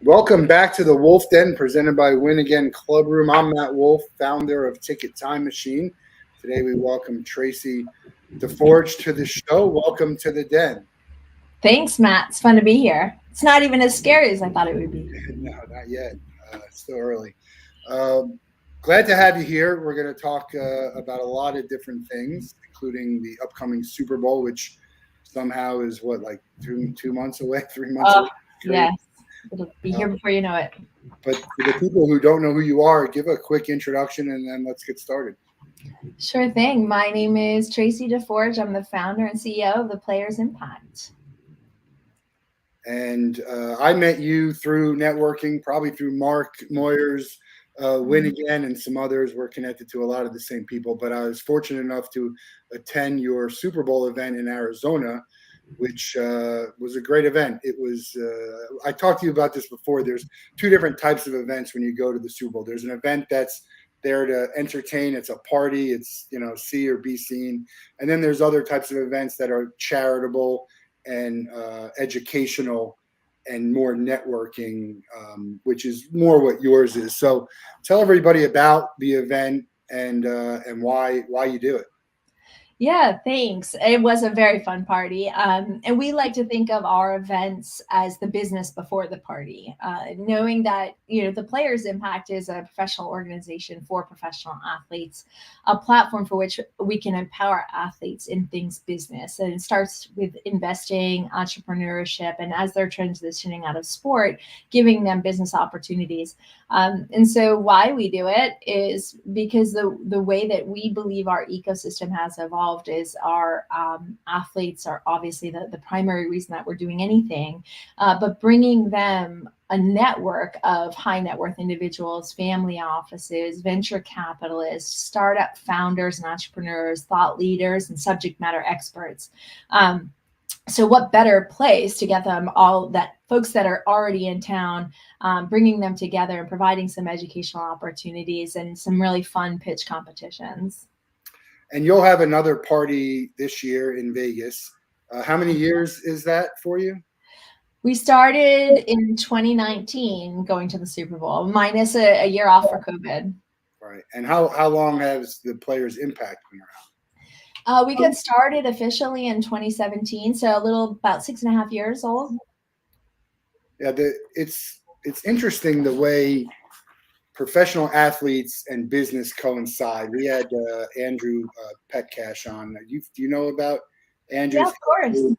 Welcome back to the Wolff Den, presented by Win Again Club Room. I'm Matt Wolff, founder of Ticket Time Machine. Today we welcome Tracy Deforge to the show. Welcome to the Den. Thanks, Matt. It's fun to be here. It's not even as scary as I thought it would be. No, not yet. Still early. Glad to have you here. We're going to talk about a lot of different things, including the upcoming Super Bowl, which somehow is like two months away, 3 months away. Yes. It'll be here before you know it. But for the people who don't know who you are, give a quick introduction and then let's get started. Sure thing. My name is Tracy Deforge. I'm the founder and CEO of the Players Impact. And I met you through networking, probably through Mark Moyer's Win Again, and some others. We're connected to a lot of the same people. But I was fortunate enough to attend your Super Bowl event in Arizona, which was a great event. It was, I talked to you about this before. There's two different types of events when you go to the Super Bowl. There's an event that's there to entertain. It's a party. It's, see or be seen. And then there's other types of events that are charitable and educational and more networking, which is more what yours is. So tell everybody about the event and why you do it. Yeah, thanks. It was a very fun party. And we like to think of our events as the business before the party, knowing that, the Players Impact is a professional organization for professional athletes, a platform for which we can empower athletes in things business. And it starts with investing, entrepreneurship, and as they're transitioning out of sport, giving them business opportunities. And so why we do it is because the way that we believe our ecosystem has evolved is our athletes are obviously the primary reason that we're doing anything, but bringing them a network of high net worth individuals, family offices, venture capitalists, startup founders and entrepreneurs, thought leaders, and subject matter experts. So what better place to get them all that folks that are already in town, bringing them together and providing some educational opportunities and some really fun pitch competitions. And you'll have another party this year in Vegas. How many years is that for you? We started in 2019 going to the Super Bowl, minus a year off for COVID. Right. And how long has the Players Impact been around? We got started officially in 2017, so about 6.5 years old. Yeah, it's interesting the way professional athletes and business coincide. We had Andrew Petcash on. Do you know about Andrew? Yeah, of course.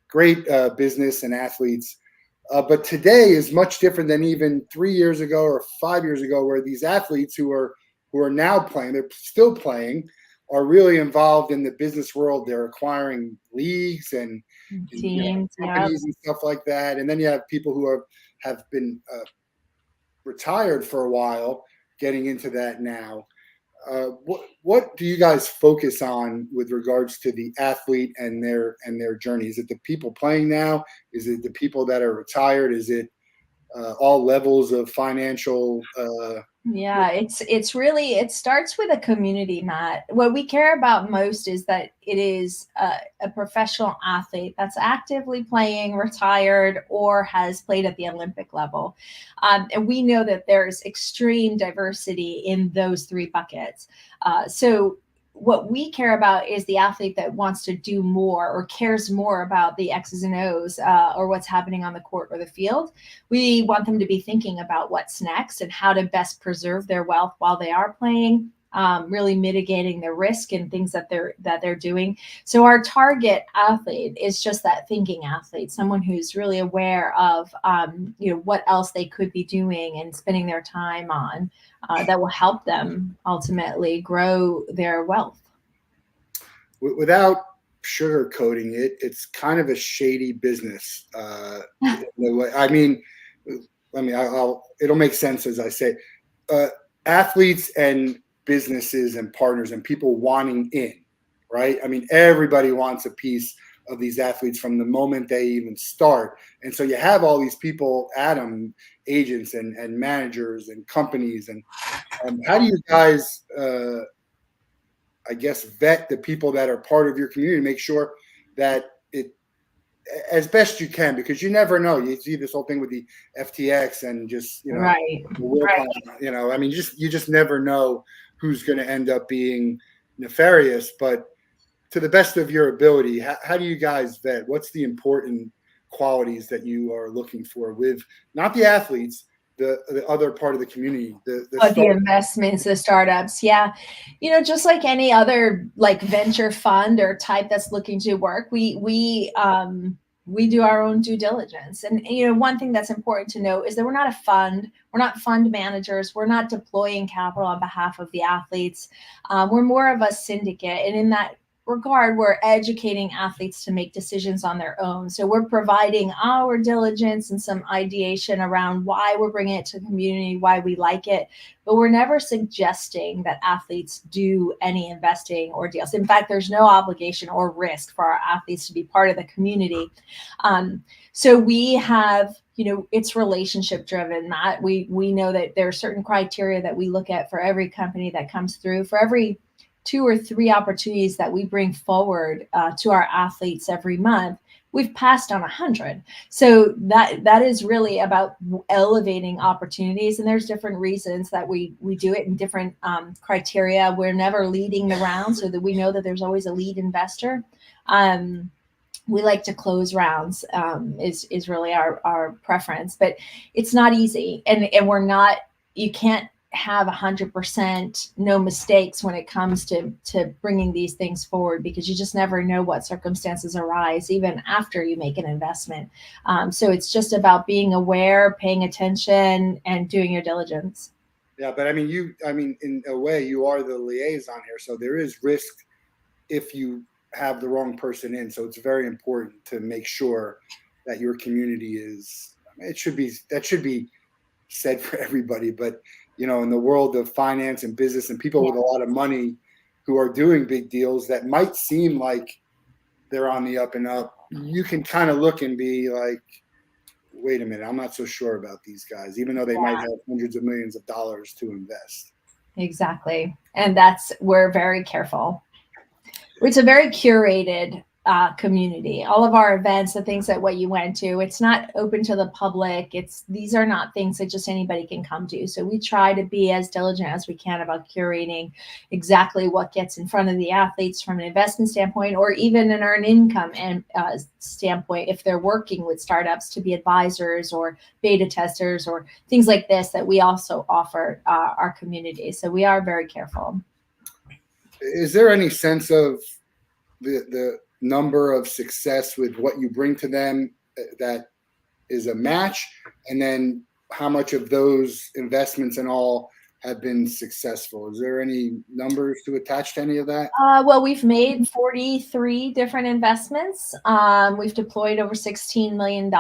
Great business and athletes. But today is much different than even 3 years ago or 5 years ago, where these athletes who are now playing, they're still playing, are really involved in the business world. They're acquiring leagues and teams, companies and stuff like that. And then you have people who have been retired for a while, getting into that now. What do you guys focus on with regards to the athlete and their journey? Is it the people playing now? Is it the people that are retired? Is it all levels of financial? Yeah, it starts with a community, Matt. What we care about most is that it is a professional athlete that's actively playing, retired, or has played at the Olympic level. And we know that there's extreme diversity in those three buckets. So what we care about is the athlete that wants to do more or cares more about the X's and O's or what's happening on the court or the field. We want them to be thinking about what's next and how to best preserve their wealth while they are playing, really mitigating the risk and things that they're doing. So our target athlete is just that thinking athlete, someone who's really aware of what else they could be doing and spending their time on that will help them ultimately grow their wealth. Without sugarcoating it, it's kind of a shady business. I mean, it'll make sense as I say. Athletes and businesses and partners and people wanting in, right? I mean, everybody wants a piece of these athletes from the moment they even start. And so you have all these people, agents and managers and companies. And how do you guys, vet the people that are part of your community, make sure that as best you can, because you never know. You see this whole thing with the FTX and just, Right. the Will Right. I mean, you just never know who's going to end up being nefarious. But to the best of your ability, how do you guys vet? What's the important qualities that you are looking for with not the athletes, the other part of the community, But the investments, the startups, yeah, just like any other like venture fund or type that's looking to work, we do our own due diligence. And one thing that's important to note is that we're not a fund, we're not fund managers, we're not deploying capital on behalf of the athletes. We're more of a syndicate, and in that regard, we're educating athletes to make decisions on their own. So we're providing our diligence and some ideation around why we're bringing it to the community, why we like it, but we're never suggesting that athletes do any investing or deals. In fact, there's no obligation or risk for our athletes to be part of the community. So we have, it's relationship driven, Matt. We know that there are certain criteria that we look at for every company that comes through, for every 2 or 3 opportunities that we bring forward to our athletes every month. We've passed on 100. So that is really about elevating opportunities. And there's different reasons that we do it in different criteria. We're never leading the round, so that we know that there's always a lead investor. We like to close rounds, is really our preference, but it's not easy. And we're not, you can't have 100% no mistakes when it comes to bringing these things forward, because you just never know what circumstances arise even after you make an investment. So it's just about being aware, paying attention, and doing your diligence. Yeah, but I mean, in a way, you are the liaison here, so there is risk if you have the wrong person in. So it's very important to make sure that your community is. That should be said for everybody, but in the world of finance and business and people with a lot of money who are doing big deals that might seem like they're on the up and up, you can kind of look and be like, wait a minute, I'm not so sure about these guys, even though they might have hundreds of millions of dollars to invest. Exactly. And we're very careful. It's a very curated community. All of our events, the things that what you went to, it's not open to the public. These are not things that just anybody can come to. So we try to be as diligent as we can about curating exactly what gets in front of the athletes from an investment standpoint, or even an earned income and standpoint, if they're working with startups to be advisors or beta testers or things like this, that we also offer our community. So we are very careful. Is there any sense of the number of success with what you bring to them that is a match, and then how much of those investments and all have been successful? Is there any numbers to attach to any of that? Well, we've made 43 different investments. We've deployed over $16 million,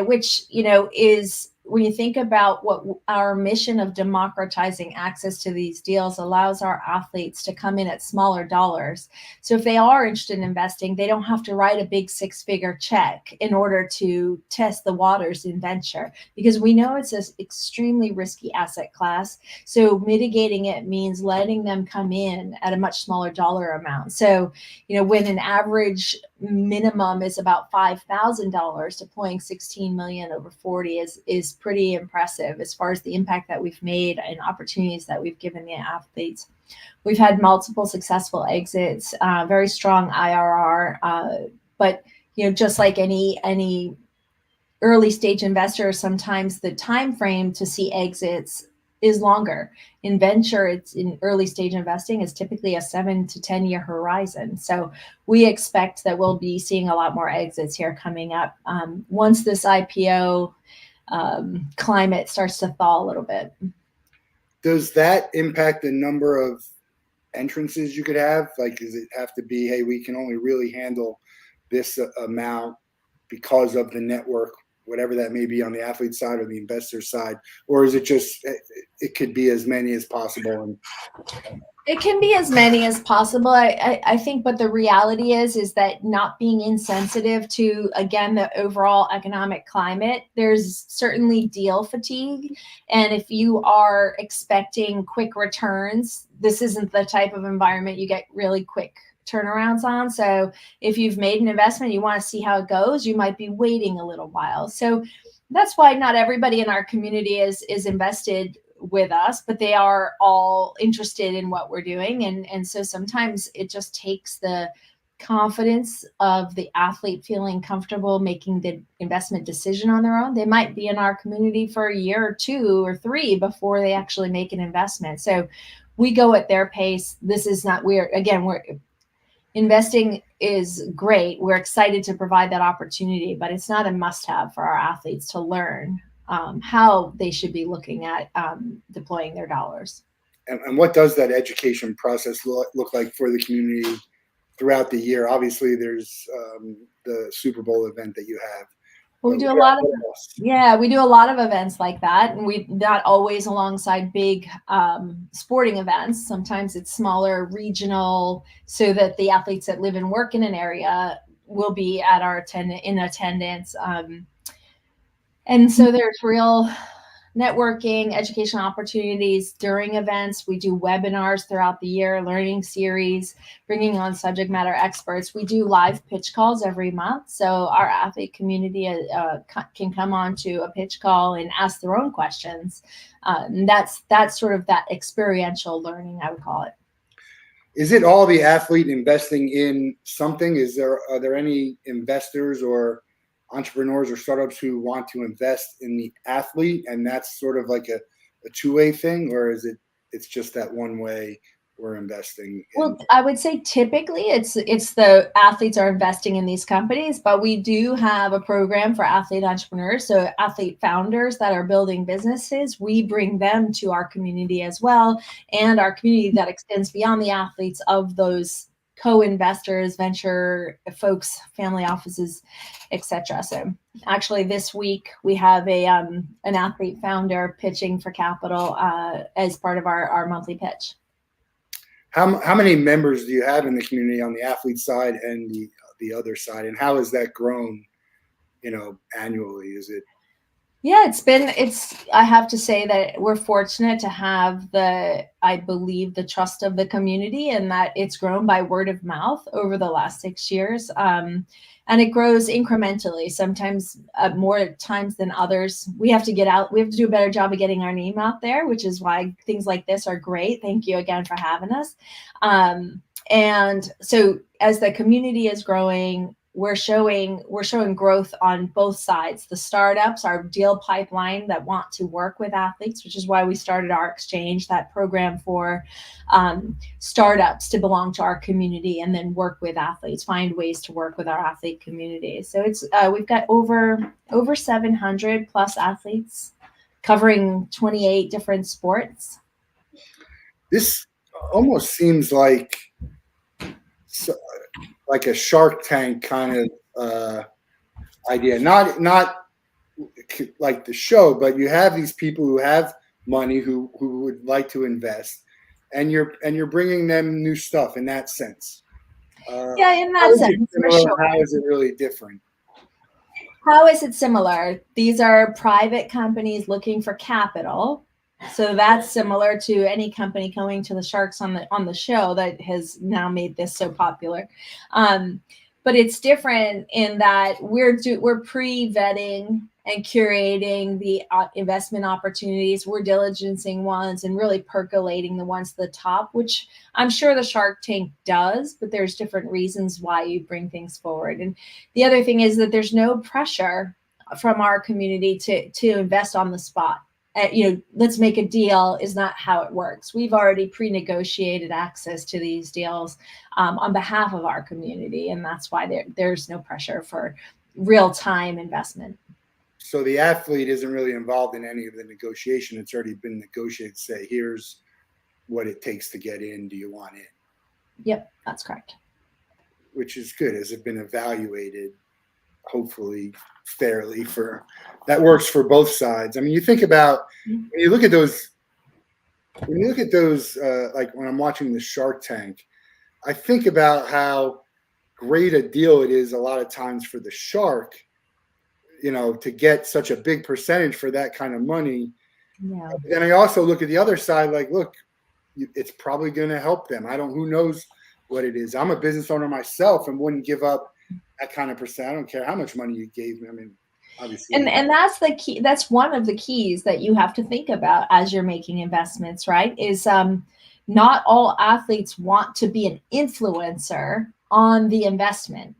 which, is, when you think about what our mission of democratizing access to these deals, allows our athletes to come in at smaller dollars. So if they are interested in investing, they don't have to write a big 6-figure check in order to test the waters in venture, because we know it's an extremely risky asset class. So mitigating it means letting them come in at a much smaller dollar amount. So, when an average minimum is about $5,000, deploying 16 million over 40 is pretty impressive as far as the impact that we've made and opportunities that we've given the athletes. We've had multiple successful exits, very strong IRR, but just like any early stage investor, sometimes the time frame to see exits is longer. In venture, it's in early stage investing is typically a 7 to 10 year horizon. So we expect that we'll be seeing a lot more exits here coming up once this IPO climate starts to thaw a little bit. Does that impact the number of entrances you could have? Like, does it have to be, hey, we can only really handle this amount because of the network, whatever that may be on the athlete side or the investor side? Or is it just, it could be as many as possible? It can be as many as possible. I think, but the reality is that not being insensitive to, again, the overall economic climate, there's certainly deal fatigue. And if you are expecting quick returns, this isn't the type of environment you get really quick turnarounds on. So if you've made an investment, you want to see how it goes, you might be waiting a little while. So that's why not everybody in our community is invested with us, but they are all interested in what we're doing. And so sometimes it just takes the confidence of the athlete feeling comfortable making the investment decision on their own. They might be in our community for a year or 2 or 3 before they actually make an investment. So we go at their pace. This is not, we're investing is great. We're excited to provide that opportunity, but it's not a must-have for our athletes to learn how they should be looking at deploying their dollars. And what does that education process look like for the community throughout the year? Obviously, there's the Super Bowl event that you have. Well, we do a lot of we do a lot of events like that, and we not always alongside big sporting events. Sometimes it's smaller, regional, so that the athletes that live and work in an area will be at our attendance. And so there's real networking, education opportunities during events. We do webinars throughout the year, learning series, bringing on subject matter experts. We do live pitch calls every month. So our athlete community can come on to a pitch call and ask their own questions. And that's sort of that experiential learning, I would call it. Is it all the athlete investing in something? Are there any investors or entrepreneurs or startups who want to invest in the athlete, and that's sort of like a two-way thing, or it's just that one way we're investing in? Well, I would say typically it's the athletes are investing in these companies, but we do have a program for athlete entrepreneurs. So athlete founders that are building businesses, we bring them to our community as well, and our community that extends beyond the athletes of those co-investors, venture folks, family offices, etc. So actually this week we have an athlete founder pitching for capital as part of our monthly pitch. How many members do you have in the community on the athlete side and the other side, and how has that grown, annually? Is it? Yeah, I have to say that we're fortunate to have I believe the trust of the community, and that it's grown by word of mouth over the last 6 years. And it grows incrementally, sometimes more times than others. We have to do a better job of getting our name out there, which is why things like this are great. Thank you again for having us. And so as the community is growing, we're showing growth on both sides. The startups, our deal pipeline that want to work with athletes, which is why we started our exchange, that program for startups to belong to our community and then work with athletes, find ways to work with our athlete community. So it's we've got over 700 plus athletes covering 28 different sports. This almost seems like a Shark Tank kind of idea, not like the show, but you have these people who have money who would like to invest, and you're bringing them new stuff in that sense. Yeah, in that sense, for sure. How is it really different? How is it similar? These are private companies looking for capital. So that's similar to any company coming to the Sharks on the show that has now made this so popular. But it's different in that we're pre-vetting and curating the investment opportunities. We're diligencing ones and really percolating the ones to the top, which I'm sure the Shark Tank does, but there's different reasons why you bring things forward. And the other thing is that there's no pressure from our community to invest on the spot. Let's make a deal is not how it works. We've already pre-negotiated access to these deals on behalf of our community, and that's why there's no pressure for real-time investment. So the athlete isn't really involved in any of the negotiation. It's already been negotiated. Say, here's what it takes to get in. Do you want in? Yep, that's correct. Which is good. Has it been evaluated, hopefully fairly, that works for both sides? I mean, you think about when you look at those, like when I'm watching the Shark Tank, I think about how great a deal it is a lot of times for the shark, to get such a big percentage for that kind of money. Yeah. And I also look at the other side, like, look, it's probably going to help them. Who knows what it is. I'm a business owner myself and wouldn't give up that kind of percent. I don't care how much money you gave me. I mean, obviously. And that's the key. That's one of the keys that you have to think about as you're making investments, right? Is not all athletes want to be an influencer on the investment.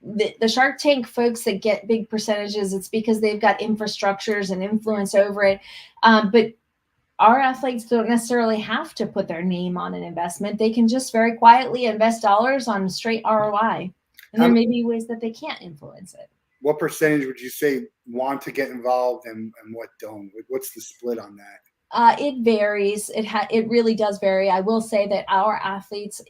The Shark Tank folks that get big percentages, it's because they've got infrastructures and influence over it. But our athletes don't necessarily have to put their name on an investment. They can just very quietly invest dollars on straight ROI. And there may be ways that they can't influence it. What percentage would you say want to get involved and what don't? What's the split on that? It varies. It really does vary. I will say that our athletes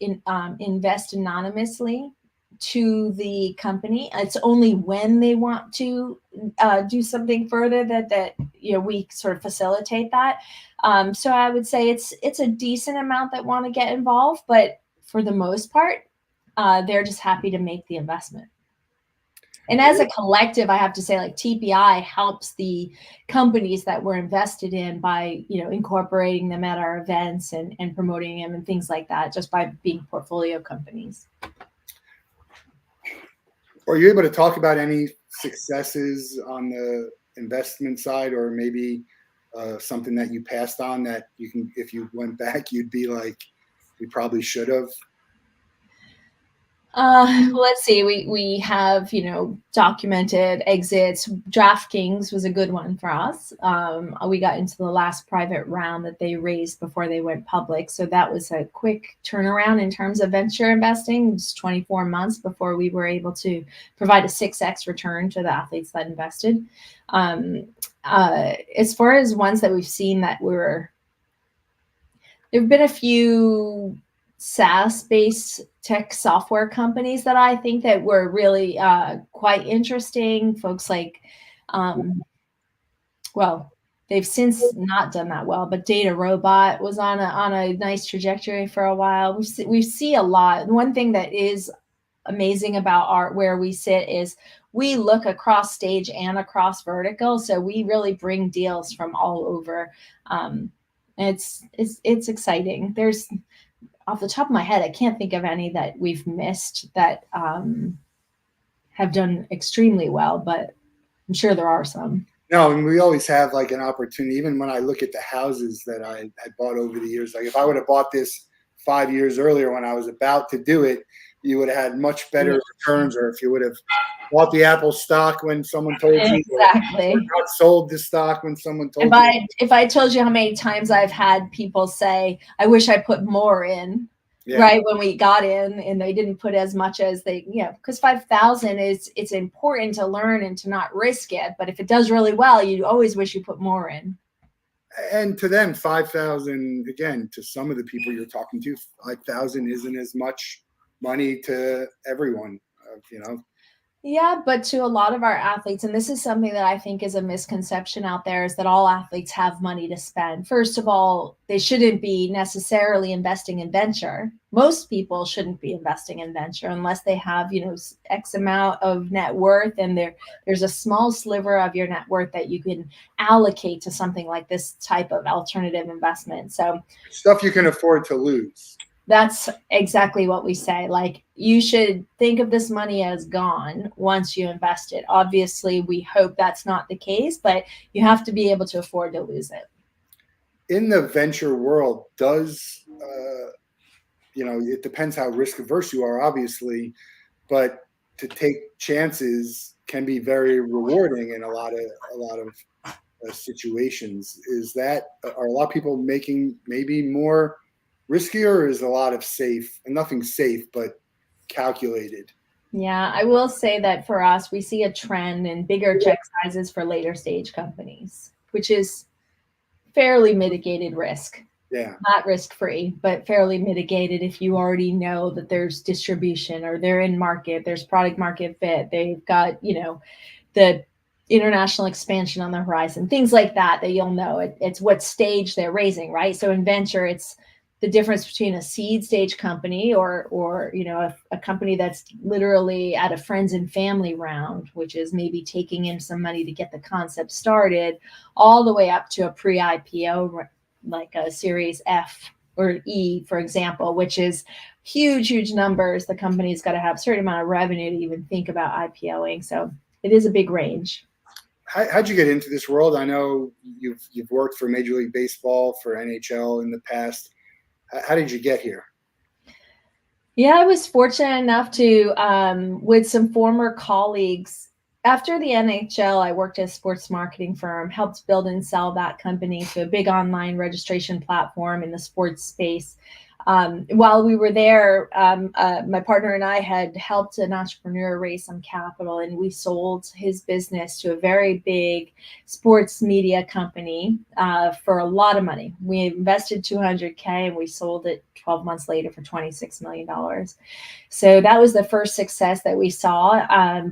invest anonymously to the company. It's only when they want to do something further that we sort of facilitate that. So I would say it's a decent amount that want to get involved, but for the most part, they're just happy to make the investment. And as a collective, I have to say, like, TPI helps the companies that we're invested in by, incorporating them at our events and promoting them and things like that, just by being portfolio companies. Are you able to talk about any successes on the investment side, or maybe something that you passed on that you can, if you went back, you'd be like, we probably should have? Let's see. We have, documented exits. DraftKings was a good one for us. We got into the last private round that they raised before they went public. So that was a quick turnaround in terms of venture investing. It was 24 months before we were able to provide a 6x return to the athletes that invested. As far as ones that we've seen that there've been a few SaaS-based tech software companies that I think that were really quite interesting. Folks like, they've since not done that well, but Data Robot was on a nice trajectory for a while. We see a lot. One thing that is amazing about where we sit is we look across stage and across vertical, so we really bring deals from all over. It's exciting. There's, off the top of my head, I can't think of any that we've missed that have done extremely well, but I'm sure there are some. No, and we always have like an opportunity. Even when I look at the houses that I bought over the years, like if I would have bought this 5 years earlier when I was about to do it, you would have had much better returns. Or if you would have bought the Apple stock when someone told you, exactly, or not sold the stock when someone told you. If I told you how many times I've had people say, I wish I put more in, right, when we got in, and they didn't put as much as they, because 5,000 it's important to learn and to not risk it. But if it does really well, you always wish you put more in. And to them, 5,000, again, to some of the people you're talking to, 5,000 isn't as much money to everyone, Yeah, but to a lot of our athletes, and this is something that I think is a misconception out there, is that all athletes have money to spend. First of all, they shouldn't be necessarily investing in venture. Most people shouldn't be investing in venture unless they have, X amount of net worth, and there's a small sliver of your net worth that you can allocate to something like this type of alternative investment. So stuff you can afford to lose. That's exactly what we say. Like, you should think of this money as gone once you invest it. Obviously, we hope that's not the case, but you have to be able to afford to lose it. In the venture world, does, it depends how risk averse you are, obviously, but to take chances can be very rewarding in a lot of situations. Are a lot of people making maybe more riskier, or is a lot of safe, and nothing safe, but calculated? Yeah, I will say that for us, we see a trend in bigger check sizes for later stage companies, which is fairly mitigated risk. Yeah. Not risk-free, but fairly mitigated if you already know that there's distribution, or they're in market, there's product market fit, they've got, the international expansion on the horizon, things like that you'll know. It's what stage they're raising, right? So in venture, it's the difference between a seed stage company or a company that's literally at a friends and family round, which is maybe taking in some money to get the concept started, all the way up to a pre-IPO, like a Series F or E, for example, which is huge numbers. The company's got to have a certain amount of revenue to even think about IPOing. So it is a big range. How'd you get into this world? I know you've worked for Major League Baseball, for NHL in the past. How did you get here? Yeah, I was fortunate enough to, with some former colleagues, after the NHL, I worked at a sports marketing firm, helped build and sell that company to a big online registration platform in the sports space. While we were there, my partner and I had helped an entrepreneur raise some capital, and we sold his business to a very big sports media company for a lot of money. We invested $200K and we sold it 12 months later for $26 million. So that was the first success that we saw.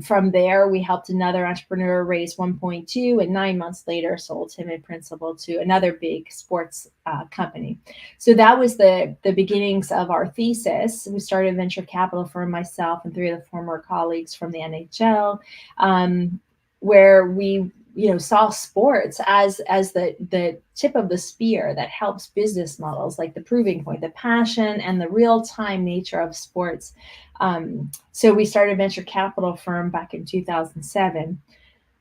From there, we helped another entrepreneur raise 1.2, and 9 months later sold him in principal to another big sports company. So that was the beginnings of our thesis. We started a venture capital firm, myself and 3 of the former colleagues from the NHL, where we saw sports as the tip of the spear that helps business models, like the proving point, the passion, and the real-time nature of sports. So we started a venture capital firm back in 2007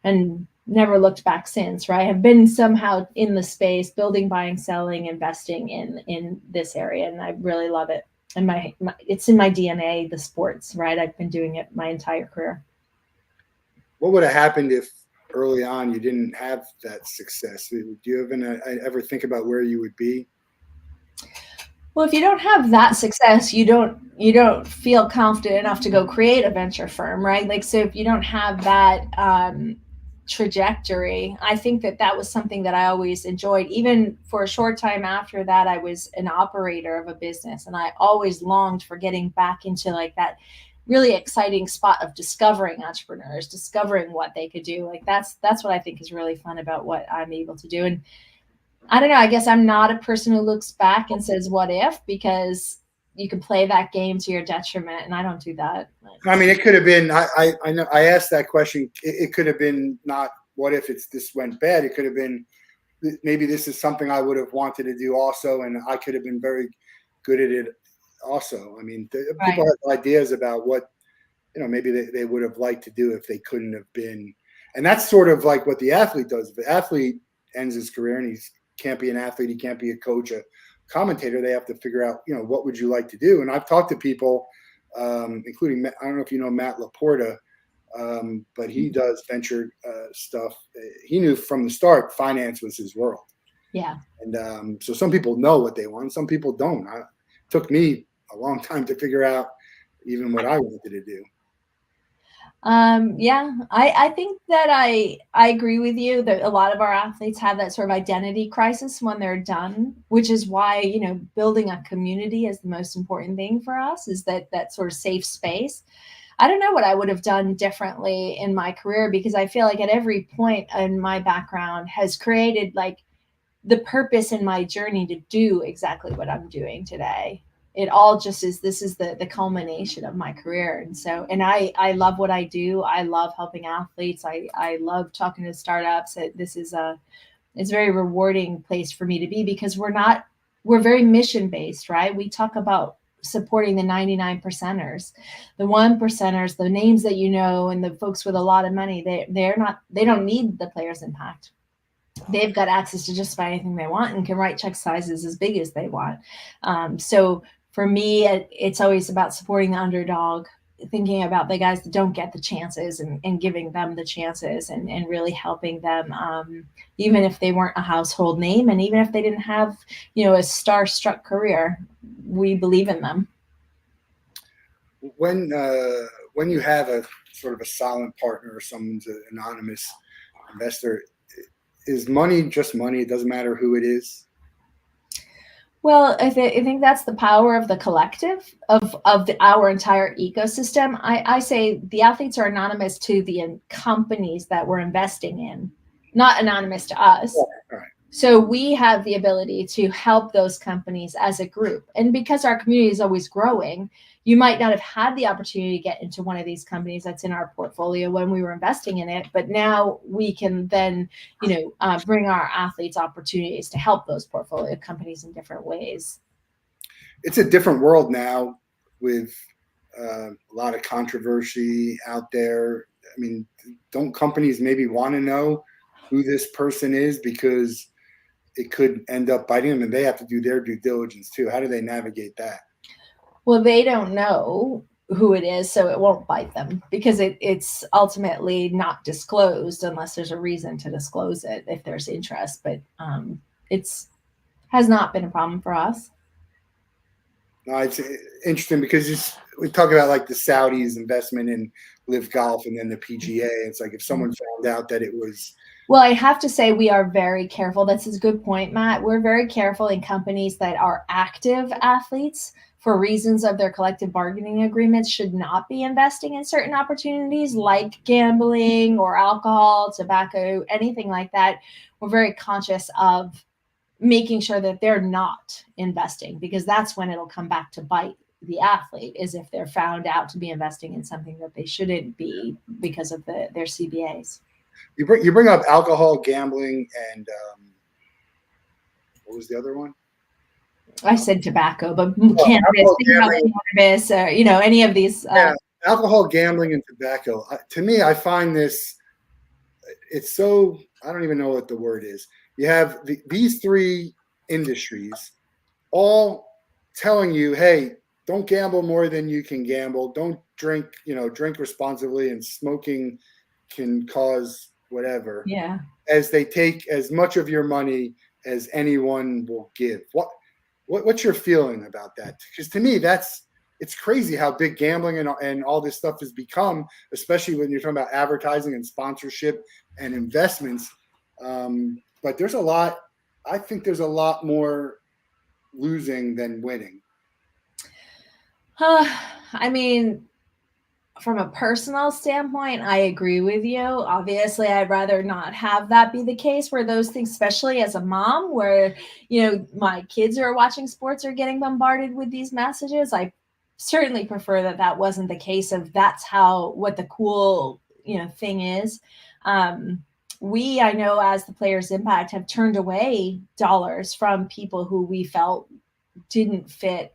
and never looked back since, right? Have been somehow in the space, building, buying, selling, investing in this area, and I really love it. And it's in my DNA, the sports, right? I've been doing it my entire career. What would have happened if early on you didn't have that success? Do you ever think about where you would be? Well, if you don't have that success, you don't feel confident enough to go create a venture firm, right? Like, so if you don't have that trajectory, I think that was something that I always enjoyed. Even for a short time after that, I was an operator of a business, and I always longed for getting back into like that really exciting spot of discovering entrepreneurs, discovering what they could do. Like that's what I think is really fun about what I'm able to do. And I don't know, I guess I'm not a person who looks back and says, what if, because you can play that game to your detriment, and I don't do that. I mean, it could have been, I know I asked that question. It could have been not what if this went bad. It could have been, maybe this is something I would have wanted to do also, and I could have been very good at it also. I mean, people have ideas about what, maybe they would have liked to do if they couldn't have been. And that's sort of like what the athlete does. If the athlete ends his career and he can't be an athlete, he can't be a coach, a commentator, they have to figure out, what would you like to do? And I've talked to people, including, I don't know if you know Matt Laporta, but he does venture stuff. He knew from the start finance was his world. Yeah. And so some people know what they want, some people don't. It took me a long time to figure out even what I wanted to do. Yeah, I think that I agree with you that a lot of our athletes have that sort of identity crisis when they're done, which is why, building a community is the most important thing for us, is that sort of safe space. I don't know what I would have done differently in my career, because I feel like at every point in my background has created like the purpose in my journey to do exactly what I'm doing today. It all just is, this is the culmination of my career. And so, and I love what I do. I love helping athletes. I love talking to startups. This is it's a very rewarding place for me to be, because we're very mission based, right? We talk about supporting the 99 percenters, the 1 percenters, the names that and the folks with a lot of money. They don't need the players' impact. They've got access to just about anything they want and can write check sizes as big as they want. So for me, it's always about supporting the underdog, thinking about the guys that don't get the chances and giving them the chances and really helping them, even if they weren't a household name, and even if they didn't have, a star-struck career, we believe in them. When you have a sort of a silent partner or someone's an anonymous investor, is money just money? It doesn't matter who it is? Well, I think that's the power of the collective of our entire ecosystem. I say the athletes are anonymous to the companies that we're investing in, not anonymous to us. All right. So we have the ability to help those companies as a group. And because our community is always growing, you might not have had the opportunity to get into one of these companies that's in our portfolio when we were investing in it. But now we can then, bring our athletes opportunities to help those portfolio companies in different ways. it's a different world now with a lot of controversy out there. I mean, don't companies maybe want to know who this person is because it could end up biting them, and they have to do their due diligence too? How do they navigate that? Well, they don't know who it is, so it won't bite them because it's ultimately not disclosed unless there's a reason to disclose it if there's interest. But it's has not been a problem for us. No, it's interesting because we talk about like the Saudis' investment in Live Golf and then the PGA. It's like if someone found out that it was. Well, I have to say we are very careful. That's a good point, Matt. We're very careful in companies that are active athletes for reasons of their collective bargaining agreements should not be investing in certain opportunities like gambling or alcohol, tobacco, anything like that. We're very conscious of making sure that they're not investing because that's when it'll come back to bite the athlete is if they're found out to be investing in something that they shouldn't be because of their CBAs. You bring up alcohol, gambling, and what was the other one? I said tobacco, but cannabis, any of these. Alcohol, gambling, and tobacco. To me, I find this, it's so, I don't even know what the word is. You have these three industries all telling you, hey, don't gamble more than you can gamble. Don't drink, drink responsibly, and smoking can cause whatever. Yeah. As they take as much of your money as anyone will give. What's your feeling about that? Because to me, it's crazy how big gambling and all this stuff has become, especially when you're talking about advertising and sponsorship and investments. But there's a lot. I think there's a lot more losing than winning. I mean, from a personal standpoint, I agree with you. Obviously, I'd rather not have that be the case where those things, especially as a mom, where, my kids who are watching sports are getting bombarded with these messages. I certainly prefer that wasn't the case of that's what the cool, thing is. I know as the Players Impact have turned away dollars from people who we felt didn't fit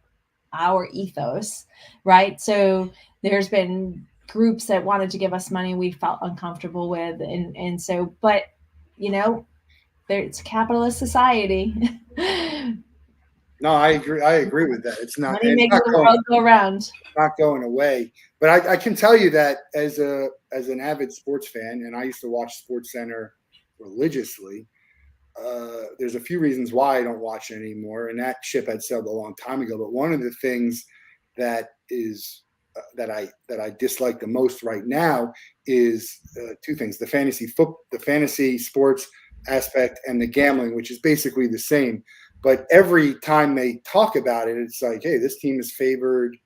our ethos, right? So there's been groups that wanted to give us money we felt uncomfortable with. And so, but, it's a capitalist society. No, I agree. I agree with that. It's not. Money makes the world go around. Not going away. But I can tell you that as an avid sports fan, and I used to watch SportsCenter religiously. There's a few reasons why I don't watch it anymore, and that ship had sailed a long time ago. But one of the things that is that I dislike the most right now is two things: the fantasy sports aspect, and the gambling, which is basically the same. But every time they talk about it, it's like, hey, this team is favored.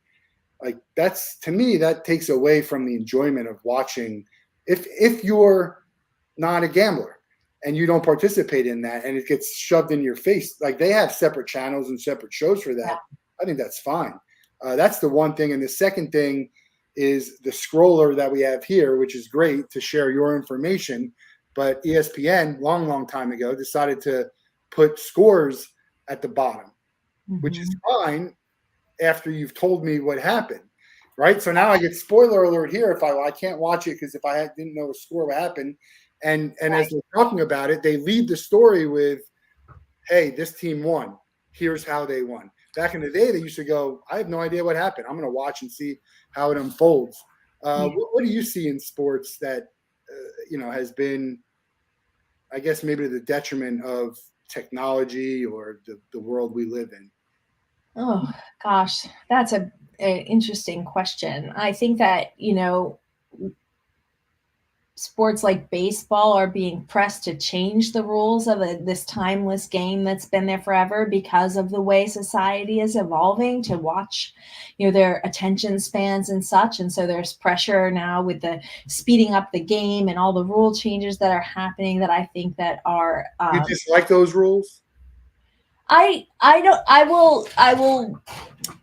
Like to me, that takes away from the enjoyment of watching. If you're not a gambler and you don't participate in that, and it gets shoved in your face, like they have separate channels and separate shows for that. Yeah. I think that's fine. That's the one thing. And the second thing is the scroller that we have here, which is great to share your information. But ESPN, long time ago, decided to put scores at the bottom, which is fine after you've told me what happened, right? So now I get spoiler alert here if I can't watch it because if I didn't know a score what happened. And as they're talking about it, they lead the story with, hey, this team won. Here's how they won. Back in the day, they used to go, I have no idea what happened. I'm going to watch and see how it unfolds. What do you see in sports that, has been, I guess, maybe to the detriment of technology or the world we live in? Oh, gosh, that's an interesting question. I think that, sports like baseball are being pressed to change the rules of this timeless game that's been there forever because of the way society is evolving to watch, their attention spans and such. And so there's pressure now with the speeding up the game and all the rule changes that are happening that I think that are. You dislike those rules? I will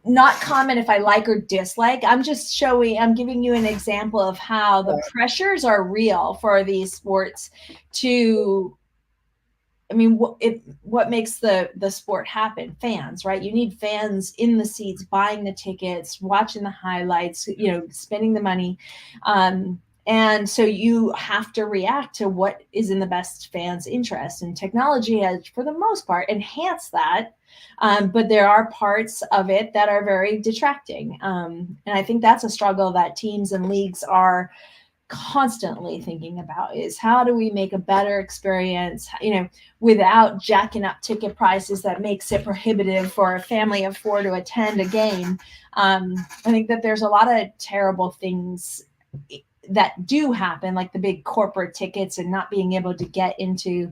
not comment if I like or dislike. I'm giving you an example of how the pressures are real for these sports to mean, what makes the sport happen? Fans, right? You need fans in the seats, buying the tickets, watching the highlights, spending the money. And so you have to react to what is in the best fans' interest. And technology has, for the most part, enhanced that. But there are parts of it that are very detracting. And I think that's a struggle that teams and leagues are constantly thinking about, is how do we make a better experience, without jacking up ticket prices that makes it prohibitive for a family of 4 to attend a game. I think that there's a lot of terrible things that do happen, like the big corporate tickets, and not being able to get into,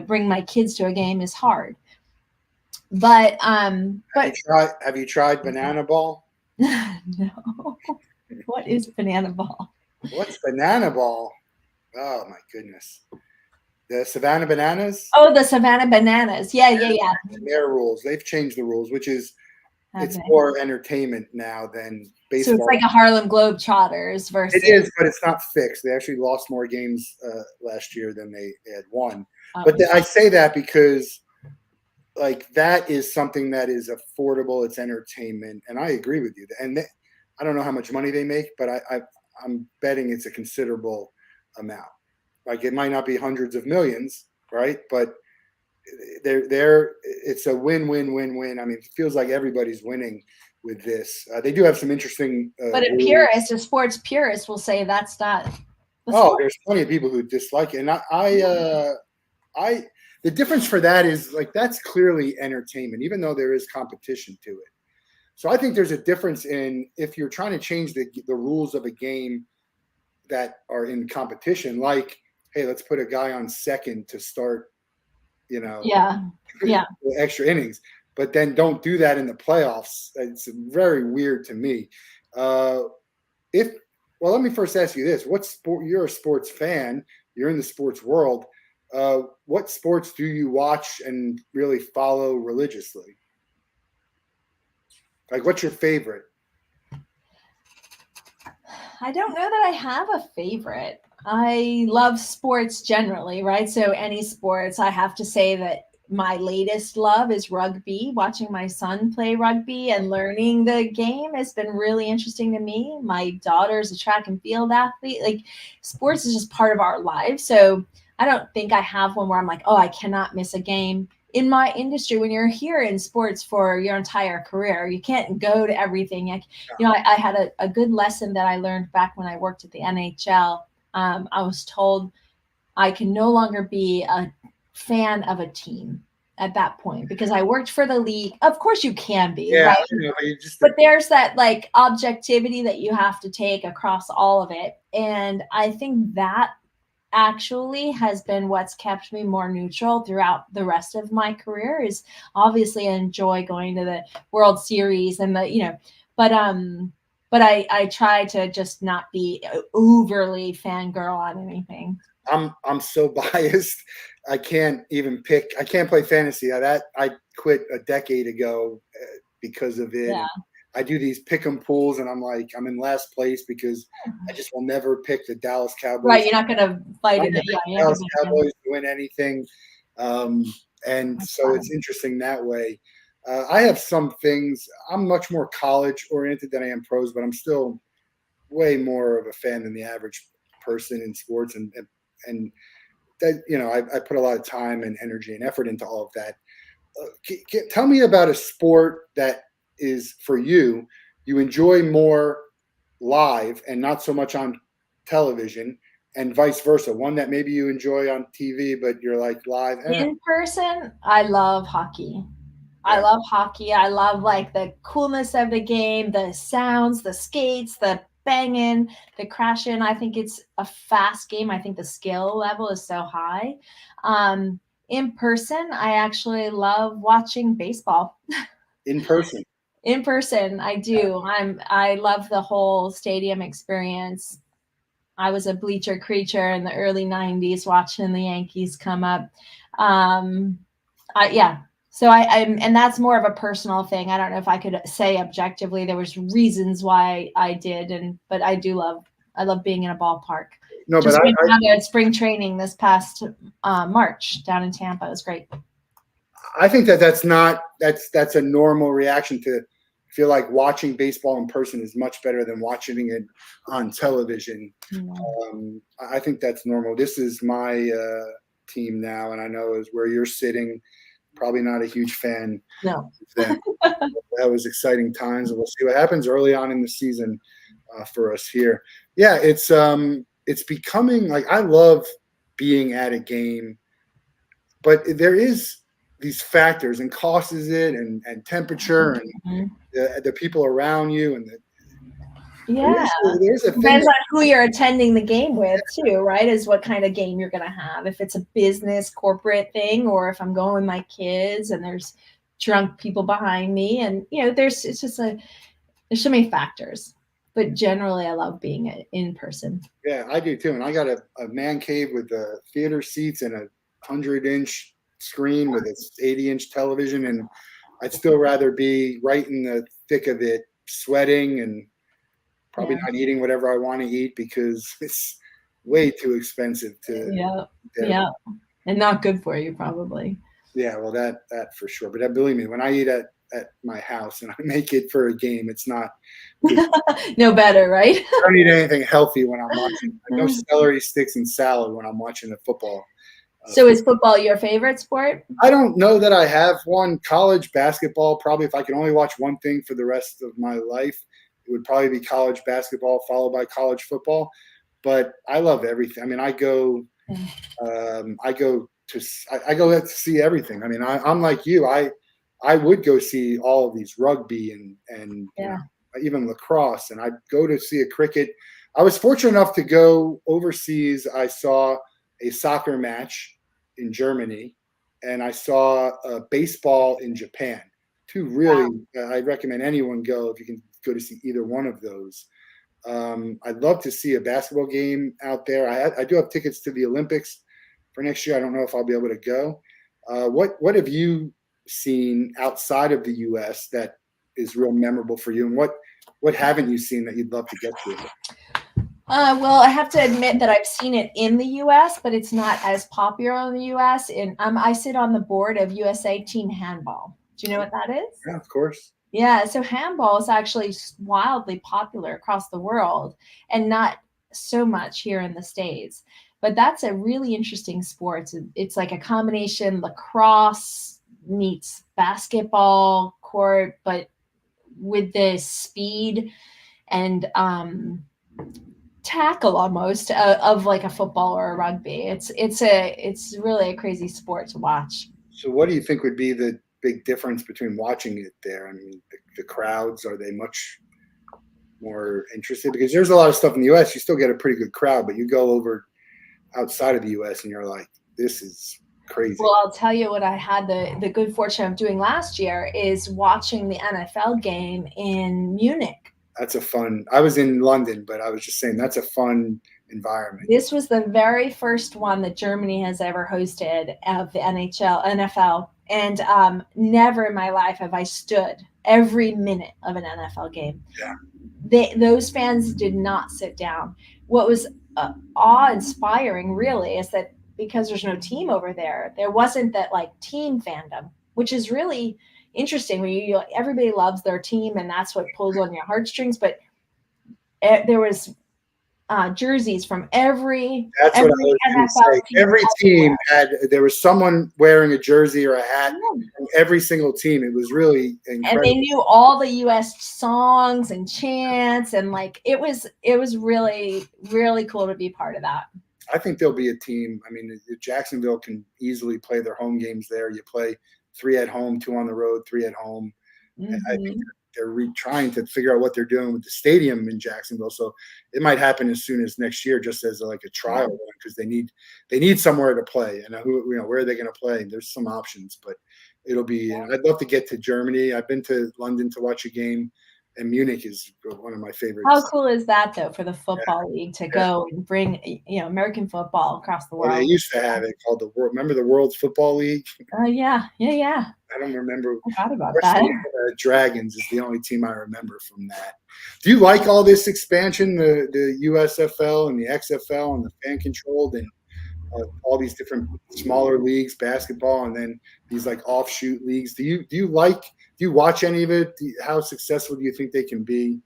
bring my kids to a game is hard. But have you tried banana ball? No. What is banana ball? What's banana ball? Oh my goodness. The Savannah Bananas? Oh, the Savannah Bananas. Yeah. And their rules. They've changed the rules, which is it's Okay. more entertainment now than baseball. So it's like a Harlem Globetrotters versus. It is, but it's not fixed. They actually lost more games last year than they had won. Oh. But I say that because like that is something that is affordable. It's entertainment, and I agree with you. And I don't know how much money they make, but I'm betting it's a considerable amount. Like it might not be hundreds of millions, right? But it's a win-win-win-win. I mean, it feels like everybody's winning with this. They do have some interesting. But a sports purist will say that's not. There's plenty of people who dislike it, and the difference for that is like that's clearly entertainment, even though there is competition to it. So I think there's a difference in if you're trying to change the rules of a game that are in competition, like, hey, let's put a guy on second to start, extra innings, but then don't do that in the playoffs. It's very weird to me. Let me first ask you this: what sport? You're a sports fan. You're in the sports world. What sports do you watch and really follow religiously? Like, what's your favorite? I don't know that I have a favorite. I love sports generally, right? So any sports, I have to say that my latest love is rugby. Watching my son play rugby and learning the game has been really interesting to me. My daughter's a track and field athlete. Like, sports is just part of our lives. So I don't think I have one where I'm like, oh, I cannot miss a game. In my industry, when you're here in sports for your entire career, you can't go to everything. I had a good lesson that I learned back when I worked at the NHL. I was told I can no longer be a fan of a team at that point because I worked for the league. Of course you can be, right? But there's that like objectivity that you have to take across all of it. And I think that actually has been what's kept me more neutral throughout the rest of my career. Is obviously I enjoy going to the World Series and but I try to just not be overly fangirl on anything. I'm so biased. I can't even pick. I can't play fantasy. I quit a decade ago because of it. Yeah. I do these pick 'em pools, and I'm in last place because I just will never pick the Dallas Cowboys. Right, you're not going to fight it. Dallas Cowboys to win anything, and so it's interesting that way. I have some things. I'm much more college oriented than I am pros, but I'm still way more of a fan than the average person in sports, and that I put a lot of time and energy and effort into all of that. Tell me about a sport that is for you enjoy more live and not so much on television, and vice versa, one that maybe you enjoy on TV but you're like live. In person, I love hockey. I love hockey. I love like the coolness of the game, the sounds, the skates, the banging, the crashing. I think it's a fast game. I think the skill level is so high. In person, I actually love watching baseball. In person, I do. I love the whole stadium experience. I was a bleacher creature in the early 90s watching the Yankees come up. So and that's more of a personal thing. I don't know if I could say objectively there was reasons why I did, but I love being in a ballpark. No, but Just went down to spring training this past March down in Tampa. It was great. I think that's a normal reaction to feel like watching baseball in person is much better than watching it on television. I think that's normal. This is my team now, and I know is where you're sitting. Probably not a huge fan No. of them. That was exciting times, and we'll see what happens early on in the season for us here. Yeah, it's becoming like I love being at a game, but there is these factors and causes it and temperature and the people around you and there's a thing depends on who you're attending the game with too, right? Is what kind of game you're going to have. If it's a business corporate thing, or if I'm going with my kids and there's drunk people behind me, and there's so many factors. But generally, I love being in person. Yeah, I do too. And I got a man cave with theater seats and a 100-inch screen with its 80-inch television, and I'd still rather be right in the thick of it, sweating and probably not eating whatever I want to eat because it's way too expensive to and not good for you probably. Yeah, well that for sure. But believe me, when I eat at my house and I make it for a game, it's not no better, right? I don't eat anything healthy when I'm watching. No celery sticks and salad when I'm watching the football. So is football your favorite sport? I don't know that I have one. College basketball, probably if I could only watch one thing for the rest of my life, it would probably be college basketball followed by college football. But I love everything. I mean, I go to see everything. I mean, I'm like you. I would go see all of these rugby and even lacrosse, and I'd go to see a cricket. I was fortunate enough to go overseas. I saw a soccer match in Germany, and I saw baseball in Japan. Two really, I recommend anyone go if you can go to see either one of those. I'd love to see a basketball game out there. I do have tickets to the Olympics for next year. I don't know if I'll be able to go. What have you seen outside of the U.S. that is real memorable for you, and what haven't you seen that you'd love to get to? Well, I have to admit that I've seen it in the U.S., but it's not as popular in the U.S. And I sit on the board of USA Team Handball. Do you know what that is? Yeah, of course. Yeah, so handball is actually wildly popular across the world and not so much here in the States. But that's a really interesting sport. It's like a combination lacrosse meets basketball court, but with the speed and tackle almost of like a football or a rugby. It's really a crazy sport to watch. So what do you think would be the big difference between watching it there? I mean, the crowds, are they much more interested? Because there's a lot of stuff in the US, you still get a pretty good crowd, but you go over outside of the US and you're like, this is crazy. Well, I'll tell you what I had the good fortune of doing last year is watching the NFL game in Munich. That's I was in London, but I was just saying that's a fun environment. This was the very first one that Germany has ever hosted of the NFL. And never in my life have I stood every minute of an NFL game. Yeah. Those fans did not sit down. What was awe-inspiring really is that because there's no team over there wasn't that like team fandom, which is really interesting when everybody loves their team and that's what pulls on your heartstrings. But there was jerseys from every NFL team. Every team there was someone wearing a jersey or a hat from every single team. It was really incredible. And they knew all the US songs and chants, and like it was really, really cool to be part of that. I think there'll be a team. I mean, Jacksonville can easily play their home games there. You play 3 at home, 2 on the road, 3 at home. Mm-hmm. I think they're trying to figure out what they're doing with the stadium in Jacksonville. So it might happen as soon as next year, just as like a trial run, because they need somewhere to play. And where are they going to play? There's some options, but it'll be. I'd love to get to Germany. I've been to London to watch a game and Munich is one of my How favorites. cool is that though for the Yeah, football league to yeah. go and bring, American football across the Well, they world? used to have it called the World. Remember the World's Football League? Yeah, yeah, yeah. I don't remember. I forgot about that. Barcelona Dragons is the only team I remember from that. Do you like all this expansion, the USFL and the XFL and the fan controlled and all these different smaller leagues, basketball, and then these like offshoot leagues? Do you watch any of it? How successful do you think they can be?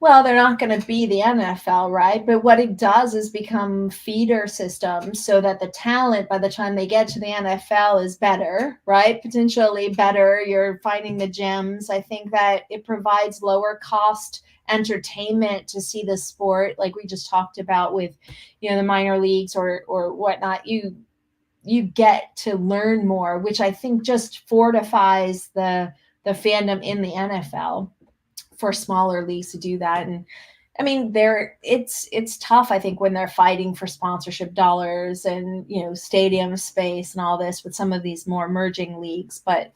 Well, they're not going to be the NFL, right? But what it does is become feeder systems so that the talent by the time they get to the NFL is better, right? Potentially better. You're finding the gems. I think that it provides lower cost entertainment to see the sport, like we just talked about with, the minor leagues or whatnot. You get to learn more, which I think just fortifies the fandom in the NFL for smaller leagues to do that. And I mean, it's tough, I think, when they're fighting for sponsorship dollars and stadium space and all this with some of these more emerging leagues. But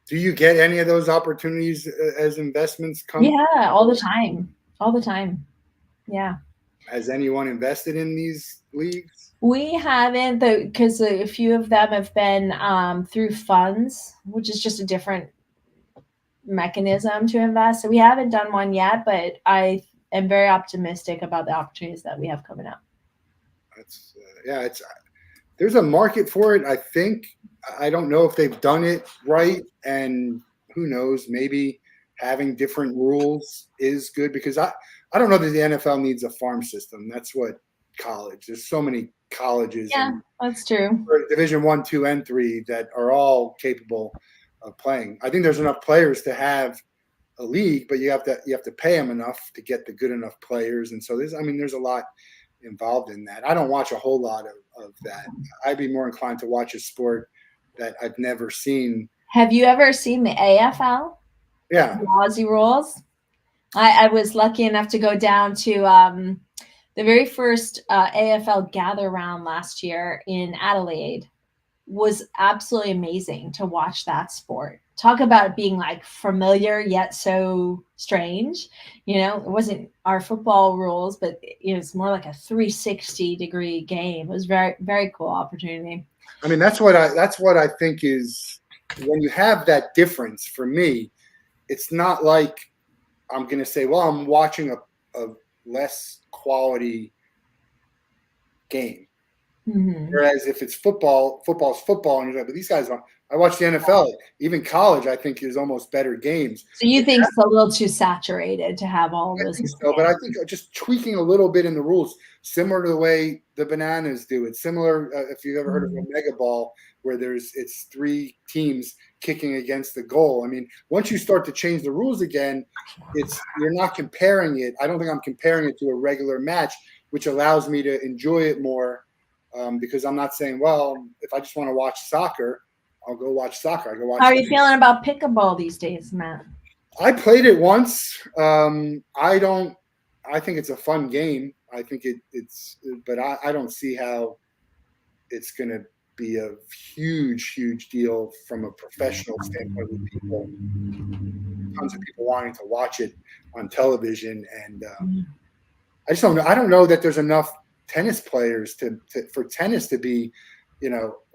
Do you get any of those opportunities as investments come? yeah, all the time. All the time. Yeah. Has anyone invested in these leagues? We haven't, though, because a few of them have been through funds, which is just a different mechanism to invest. So we haven't done one yet, but I am very optimistic about the opportunities that we have coming up. That's yeah, there's a market for it. I think I don't know if they've done it right, and who knows, maybe having different rules is good because I don't know that the NFL needs a farm system. That's what college. There's so many colleges Yeah, and that's true. Division 1, 2, and 3 that are all capable of playing. I think there's enough players to have a league, but you have to pay them enough to get the good enough players. And so there's a lot involved in that. I don't watch a whole lot of that. I'd be more inclined to watch a sport that I've never seen. Have you ever seen the AFL? Yeah. The Aussie rules? I was lucky enough to go down to the very first AFL gather round last year in Adelaide. Was absolutely amazing to watch that sport. Talk about being like familiar yet so strange. It wasn't our football rules, but it's more like a 360-degree game. It was very, very cool opportunity. I mean, that's what I think is when you have that difference for me, it's not like I'm going to say, well, I'm watching a less quality game. Mm-hmm. Whereas if it's football's football, and you're like, but these guys are. I watch the NFL, even college. I think is almost better games. So you think it's a little too saturated to have all I those? think so, but I think just tweaking a little bit in the rules, similar to the way the Bananas do it. Similar, if you've ever heard of a mega ball, where it's 3 teams kicking against the goal. I mean, once you start to change the rules again, you're not comparing it. I don't think I'm comparing it to a regular match, which allows me to enjoy it more. Because I'm not saying, well, if I just want to watch soccer, I'll go watch soccer. How are you feeling about pickleball these days, Matt? I played it once. I think it's a fun game. I think but I don't see how it's going to be a huge deal from a professional standpoint with tons of people wanting to watch it on television. And I just don't know. I don't know that there's enough tennis players for tennis to be,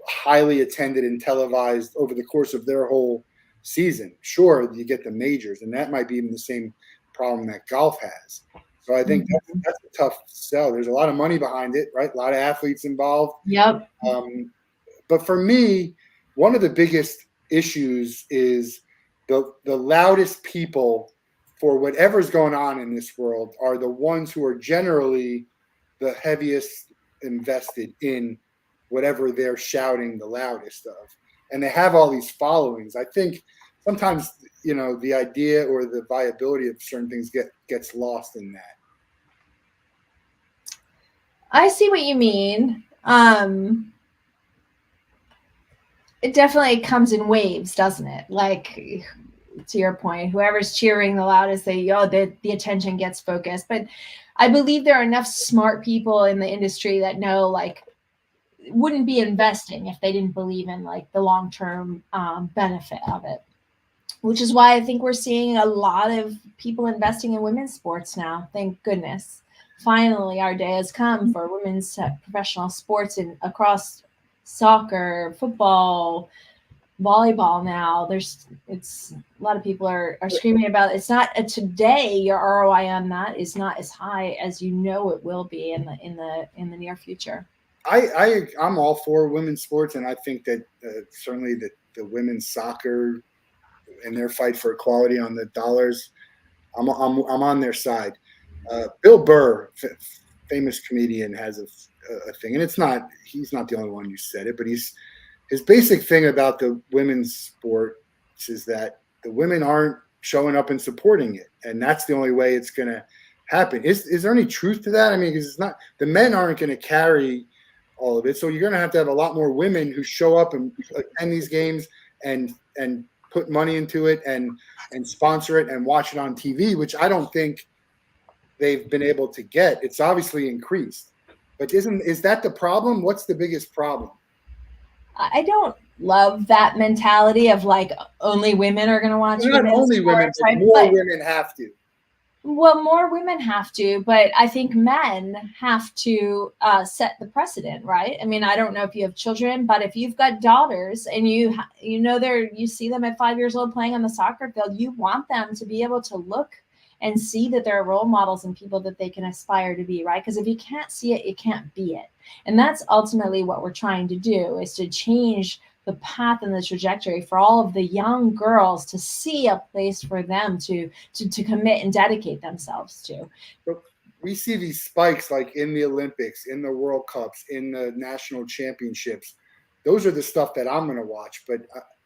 highly attended and televised over the course of their whole season. Sure, you get the majors, and that might be even the same problem that golf has. So I think that's a tough sell. There's a lot of money behind it, right? A lot of athletes involved. Yep. But for me, one of the biggest issues is the loudest people for whatever's going on in this world are the ones who are generally the heaviest invested in whatever they're shouting the loudest of. And they have all these followings. I think sometimes, the idea or the viability of certain things gets lost in that. I see what you mean. It definitely comes in waves, doesn't it? Like, to your point, whoever's cheering the loudest, the attention gets focused. But I believe there are enough smart people in the industry that know, like, wouldn't be investing if they didn't believe in like the long-term benefit of it. which is why I think we're seeing a lot of people investing in women's sports now. Thank goodness. Finally, our day has come for women's professional sports across soccer, football, volleyball now. It's a lot of people are screaming about it. It's not today your ROI on that is not as high as you know it will be in the near future. I'm all for women's sports, and I think that certainly the women's soccer and their fight for equality on the dollars, I'm on their side. Bill Burr, famous comedian, has a thing, and he's not the only one who said it, but his basic thing about the women's sports is that the women aren't showing up and supporting it, and that's the only way it's going to happen. Is there any truth to that? I mean, because it's not, the men aren't going to carry all of it, so you're going to have a lot more women who show up and attend these games and put money into it and sponsor it and watch it on TV, which I don't think they've been able to get. It's obviously increased, but is that the problem? What's the biggest problem? I don't love that mentality of like only women are going to watch. Not only women, but more women have to. Well, more women have to, but I think men have to set the precedent, right? I mean, I don't know if you have children, but if you've got daughters and you see them at 5 years old playing on the soccer field, you want them to be able to look and see that there are role models and people that they can aspire to be, right? Because if you can't see it, you can't be it. And that's ultimately what we're trying to do, is to change the path and the trajectory for all of the young girls to see a place for them to commit and dedicate themselves to. But we see these spikes like in the Olympics, in the World Cups, in the national championships. Those are the stuff that I'm going to watch, but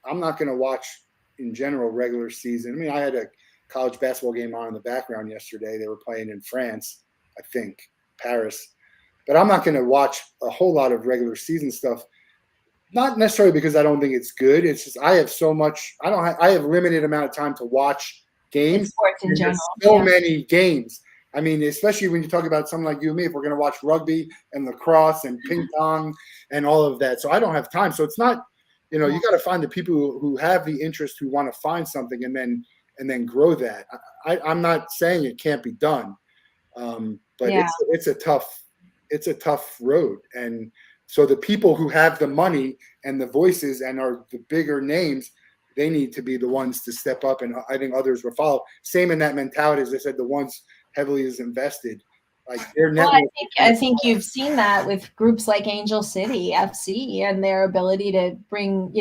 I'm not going to watch in general regular season. I mean, I had a college basketball game on in the background yesterday. They were playing in France, I think, Paris. But I'm not going to watch a whole lot of regular season stuff. Not necessarily because I don't think it's good. It's just I have so much. I have limited amount of time to watch games. Sports in general. So many games. I mean, especially when you talk about something like you and me, if we're going to watch rugby and lacrosse and ping pong and all of that. So I don't have time. So it's not, you got to find the people who have the interest, who want to find something and then grow that. I'm not saying it can't be done, but it's a tough road. And so the people who have the money and the voices and are the bigger names, they need to be the ones to step up, and I think others will follow. Same in that mentality, as I said, the ones heavily is invested. Like their network. Well, I think you've seen that with groups like Angel City FC and their ability to bring,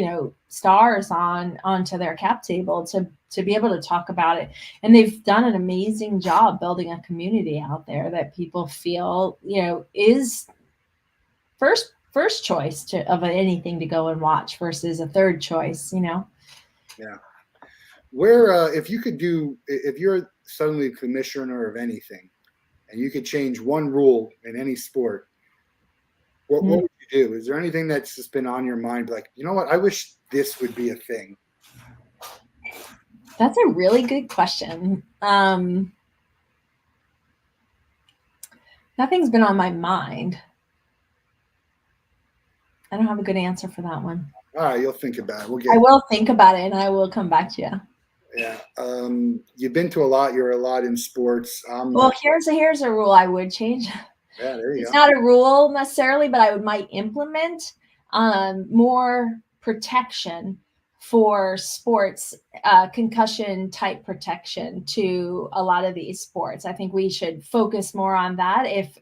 stars onto their cap table to be able to talk about it. And they've done an amazing job building a community out there that people feel, is first choice of anything to go and watch versus a third choice, Yeah. Where, if you're suddenly commissioner of anything and you could change one rule in any sport, what would you do? Is there anything that's just been on your mind? Like, you know what? I wish this would be a thing. That's a really good question. Nothing's been on my mind. I don't have a good answer for that one. All right, you'll think about it. I will think about it, and I will come back to you. Yeah, you've been to a lot. You're a lot in sports. Well, here's a rule I would change. Yeah, there you go. It's not a rule necessarily, but I might implement more protection for sports, concussion type protection to a lot of these sports. I think we should focus more on that if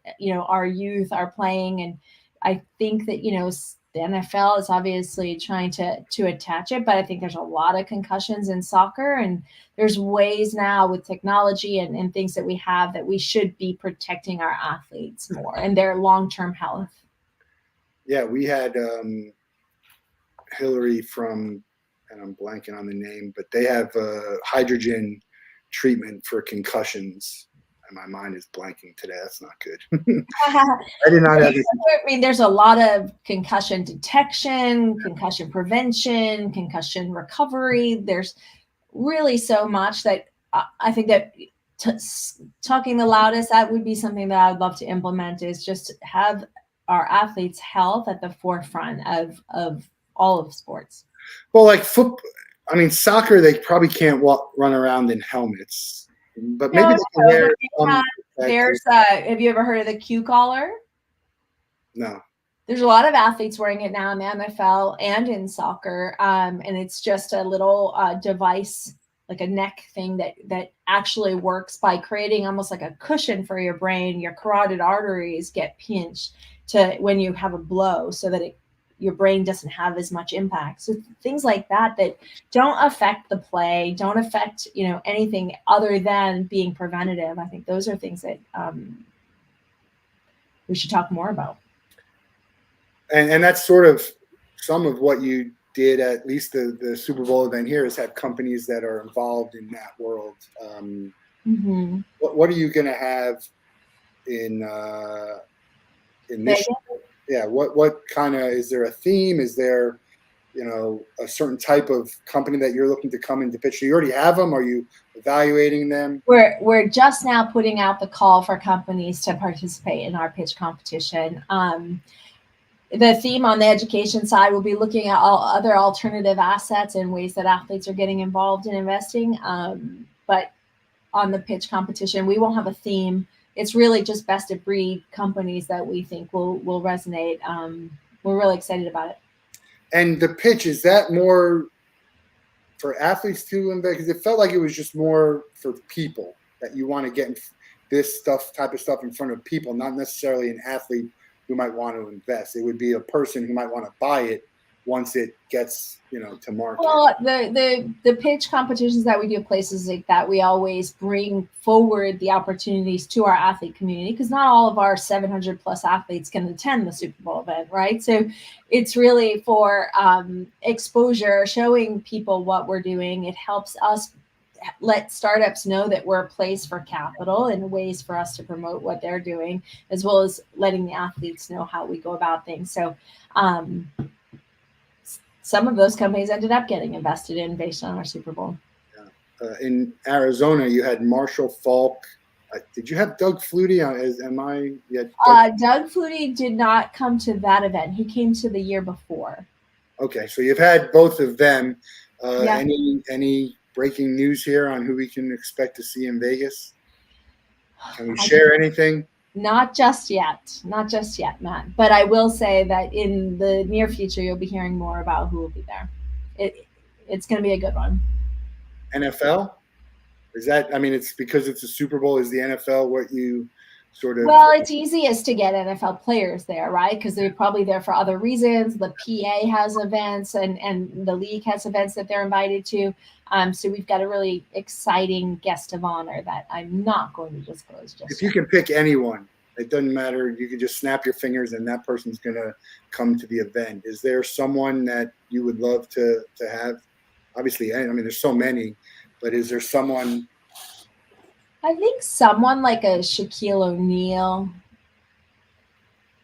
our youth are playing, and I think that the NFL is obviously trying to attach it, but I think there's a lot of concussions in soccer, and there's ways now with technology and things that we have that we should be protecting our athletes more and their long-term health. Yeah, we had Hillary from, and I'm blanking on the name, but they have hydrogen treatment for concussions. And my mind is blanking today. That's not good. I did not have this. I mean, there's a lot of concussion detection, concussion prevention, concussion recovery. There's really so much that I think that talking the loudest, that would be something that I would love to implement, is just have our athletes' health at the forefront of all of sports. Well, like I mean, soccer, they probably can't run around in helmets, but maybe No, they can no, but wear they some protective. there's have you ever heard of the Q collar? No. There's a lot of athletes wearing it now in the NFL and in soccer, and it's just a little device, like a neck thing that actually works by creating almost like a cushion for your brain. Your carotid arteries get pinched to when you have a blow, so that your brain doesn't have as much impact. So things like that don't affect the play, don't affect anything other than being preventative. I think those are things that we should talk more about. And that's sort of some of what you did, at least the Super Bowl event here, is have companies that are involved in that world. What are you going to have in this? Vegas? Yeah. What kind of, is there a theme? Is there a certain type of company that you're looking to come into pitch? Do you already have them? Are you evaluating them? We're just now putting out the call for companies to participate in our pitch competition. The theme on the education side will be looking at all other alternative assets and ways that athletes are getting involved in investing. But on the pitch competition, we won't have a theme. It's really just best of breed companies that we think will resonate. We're really excited about it. And the pitch, is that more for athletes to invest? Because it felt like it was just more for people, that you want to get this type of stuff in front of people, not necessarily an athlete who might want to invest. It would be a person who might want to buy it once it gets to market. Well, the pitch competitions that we do at places like that, we always bring forward the opportunities to our athlete community, because not all of our 700 plus athletes can attend the Super Bowl event, right? So it's really for exposure, showing people what we're doing. It helps us let startups know that we're a place for capital and ways for us to promote what they're doing, as well as letting the athletes know how we go about things. So some of those companies ended up getting invested in based on our Super Bowl. Yeah. In Arizona, you had Marshall Falk. Did you have Doug Flutie? Doug Flutie did not come to that event. He came to the year before. Okay, so you've had both of them. Yeah. Any breaking news here on who we can expect to see in Vegas? Can we share anything? Not just yet, Matt. But I will say that in the near future, you'll be hearing more about who will be there. It's going to be a good one. NFL? Is that, I mean, it's because it's a Super Bowl. Is the NFL what you sort of? Well, it's easiest to get NFL players there, right? Because they're probably there for other reasons. The PA has events and the league has events that they're invited to. So we've got a really exciting guest of honor that I'm not going to disclose just If you can pick anyone, it doesn't matter. You can just snap your fingers and that person's going to come to the event. Is there someone that you would love to have? Obviously, I mean, there's so many, but is there someone? I think someone like a Shaquille O'Neal.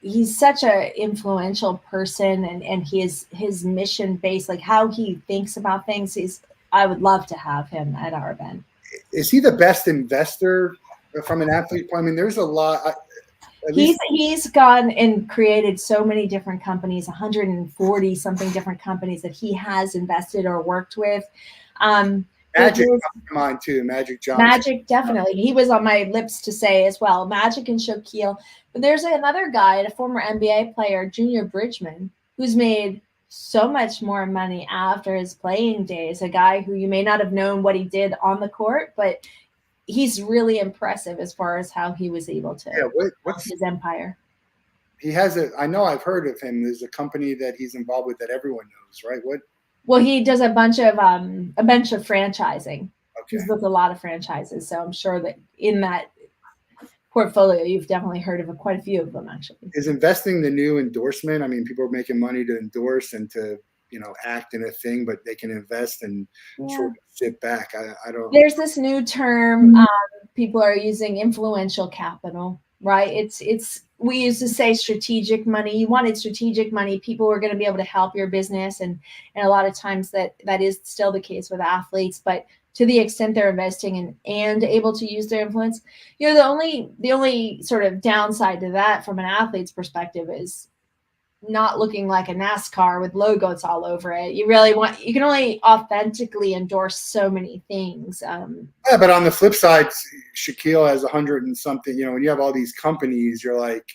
He's such an influential person, and his mission based, like how he thinks about things. I would love to have him at our event. Is he the best investor from an athlete point? I mean, there's a lot. He's gone and created so many different companies, 140 something different companies that he has invested or worked with. Magic comes to mind too. Magic Johnson. Magic, definitely. He was on my lips to say as well. Magic and Shaquille. But there's another guy, a former NBA player, Junior Bridgman, who's made so much more money after his playing days. A guy who you may not have known what he did on the court, but he's really impressive as far as how he was able to what's his empire. He has I know I've heard of him. There's a company that he's involved with that everyone knows, right? What? Well, he does a bunch of franchising. Okay. He's with a lot of franchises, so I'm sure that in that portfolio, you've definitely heard of quite a few of them. Actually, is investing the new endorsement? I mean, people are making money to endorse and to act in a thing, but they can invest and sort of sit back. I don't. There's this new term people are using, influential capital, right? It's we used to say strategic money. You wanted strategic money. People were going to be able to help your business, and a lot of times that is still the case with athletes. But to the extent they're investing and able to use their influence, the only sort of downside to that from an athlete's perspective is not looking like a NASCAR with logos all over it. You can only authentically endorse so many things. Yeah, but on the flip side, Shaquille has 100 and something. When you have all these companies, you're like,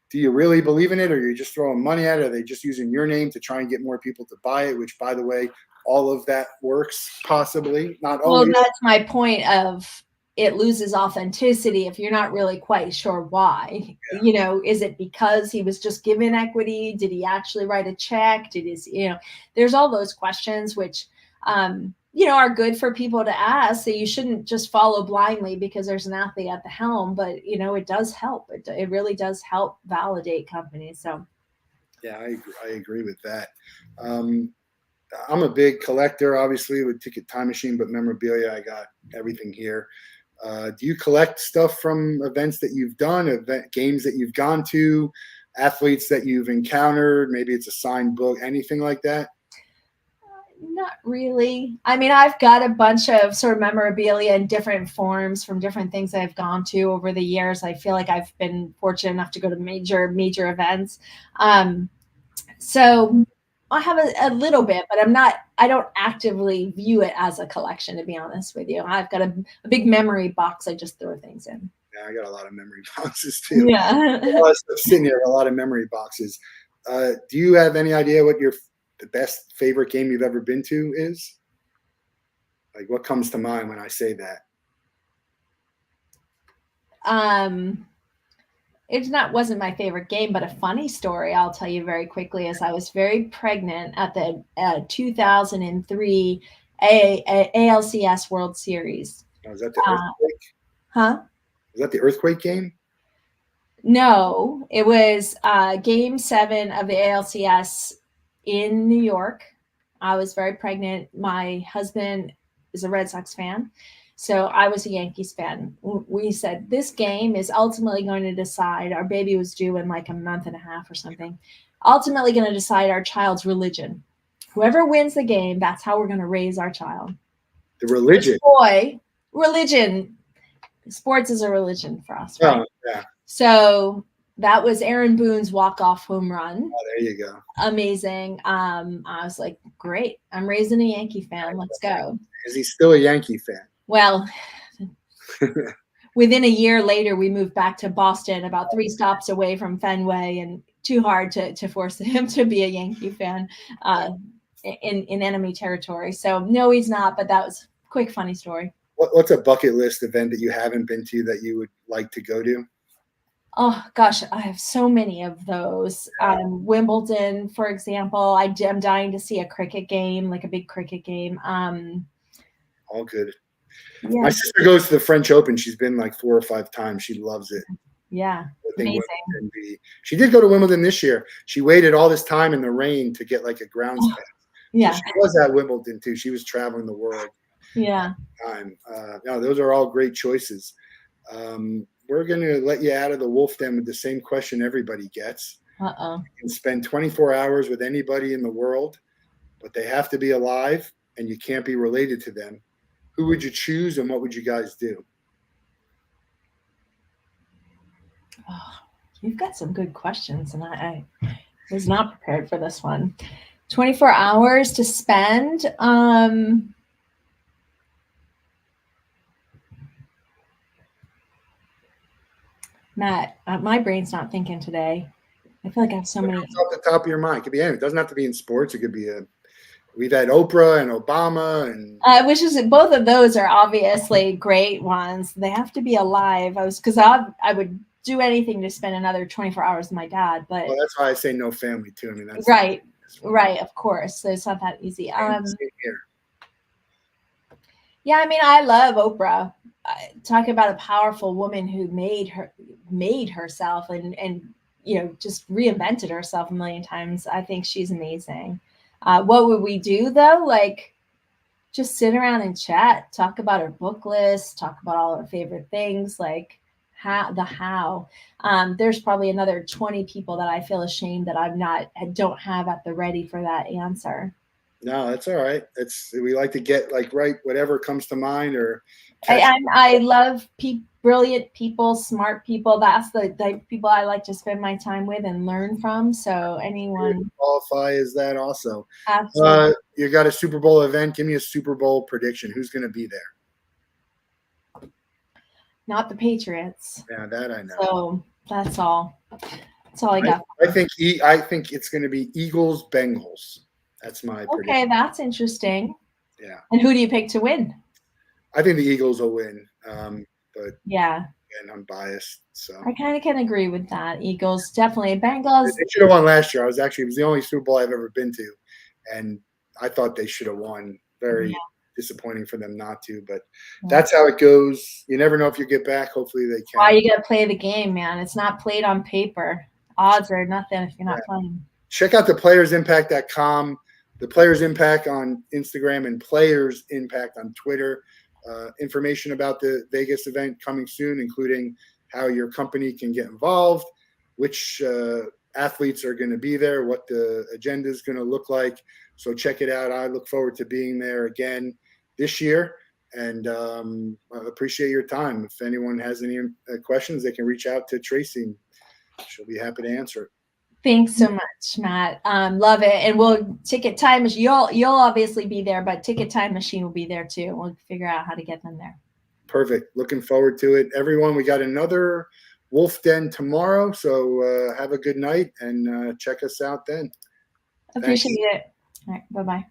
do you really believe in it, or are you just throwing money at it? Are they just using your name to try and get more people to buy it? Which, by the way, all of that works, possibly, not always. Well, that's my point of it loses authenticity if you're not really quite sure why. Yeah. Is it because he was just given equity? Did he actually write a check? There's all those questions which are good for people to ask. So you shouldn't just follow blindly because there's an athlete at the helm, but it does help. It really does help validate companies. So yeah, I agree with that. I'm a big collector, obviously, with Ticket Time Machine, but memorabilia, I got everything here. Do you collect stuff from events that you've done, games that you've gone to, athletes that you've encountered? Maybe it's a signed book, anything like that? not really. I mean, I've got a bunch of sort of memorabilia in different forms from different things I've gone to over the years. I feel like I've been fortunate enough to go to major events. So I have a little bit, but I don't actively view it as a collection, to be honest with you. I've got a big memory box I just throw things in. Yeah, I got a lot of memory boxes too. Yeah. A lot of stuff sitting here, a lot of memory boxes. Do you have any idea what the best favorite game you've ever been to is? Like, what comes to mind when I say that? Wasn't my favorite game, but a funny story I'll tell you very quickly is I was very pregnant at the 2003 ALCS World Series. Oh, is that the earthquake? Huh? Is that the earthquake game? No, it was Game 7 of the ALCS in New York. I was very pregnant. My husband is a Red Sox fan, so I was a Yankees fan. We said this game is ultimately going to decide. Our baby was due in like a month and a half or something. Ultimately going to decide our child's religion. Whoever wins the game, that's how we're going to raise our child. The religion. This boy, religion. Sports is a religion for us, right? Oh, yeah. So that was Aaron Boone's walk-off home run. Oh, there you go. Amazing. I was like, great. I'm raising a Yankee fan. Let's go. Is he still a Yankee fan? Well, within a year later, we moved back to Boston, about 3 stops away from Fenway, and too hard to force him to be a Yankee fan in enemy territory. So no, he's not, but that was a quick, funny story. What's a bucket list event that you haven't been to that you would like to go to? Oh gosh, I have so many of those. Wimbledon, for example, I'm dying to see a cricket game, like a big cricket game. All good. Yeah. My sister goes to the French Open. She's been like 4 or 5 times. She loves it. Yeah, amazing. She did go to Wimbledon this year. She waited all this time in the rain to get like a grounds pass. Yeah, so she was at Wimbledon too. She was traveling the world. Yeah. No, those are all great choices. We're going to let you out of the Wolff Den with the same question everybody gets. You can spend 24 hours with anybody in the world, but they have to be alive and you can't be related to them. Who would you choose and what would you guys do? Oh, you've got some good questions, and I was not prepared for this one. 24 hours to spend. Matt, my brain's not thinking today. I feel like I have so many. It's off the top of your mind. It could be anything. It doesn't have to be in sports. It could be we've had Oprah and Obama and. Which is both of those are obviously great ones. They have to be alive. Because I would do anything to spend another 24 hours with my dad, but. Well, that's why I say no family too. I mean, that's right. Right, of course. So it's not that easy. Yeah, I mean, I love Oprah. Talk about a powerful woman who made herself and just reinvented herself a million times. I think she's amazing. What would we do though? Like, just sit around and chat, talk about our book list, talk about all our favorite things, like how. There's probably another 20 people that I feel ashamed that I don't have at the ready for that answer. No, that's all right. We like to get whatever comes to mind or. I love brilliant people, smart people. That's the type of people I like to spend my time with and learn from. So anyone Qualify as that also. absolutely You got a Super Bowl event. Give me a Super Bowl prediction. Who's going to be there? not the Patriots. Yeah, that I know. So that's all. That's all I got. I think it's going to be Eagles Bengals. That's my prediction. Okay, that's interesting. Yeah. And who do you pick to win? I think the Eagles will win. But yeah, and I'm biased, so I kind of can agree with that. Eagles definitely. Bengals. They should have won last year. It was the only Super Bowl I've ever been to, and I thought they should have won. Very disappointing for them not to, but that's how it goes. You never know if you get back. Hopefully they can. Why you got to play the game, man? It's not played on paper. Odds are nothing if you're not playing. Check out the playersimpact.com, the Players Impact on Instagram, and Players Impact on Twitter. Information about the Vegas event coming soon, including how your company can get involved, which athletes are going to be there, what the agenda is going to look like. So check it out. I look forward to being there again this year, and I appreciate your time. If anyone has any questions, they can reach out to Tracy. She'll be happy to answer it. Thanks so much, Matt. Love it. And we'll Ticket Time Machine. You'll obviously be there, but Ticket Time Machine will be there too. We'll figure out how to get them there. Perfect. Looking forward to it. Everyone, we got another Wolff Den tomorrow. So have a good night and check us out then. Appreciate it. All right. Bye-bye.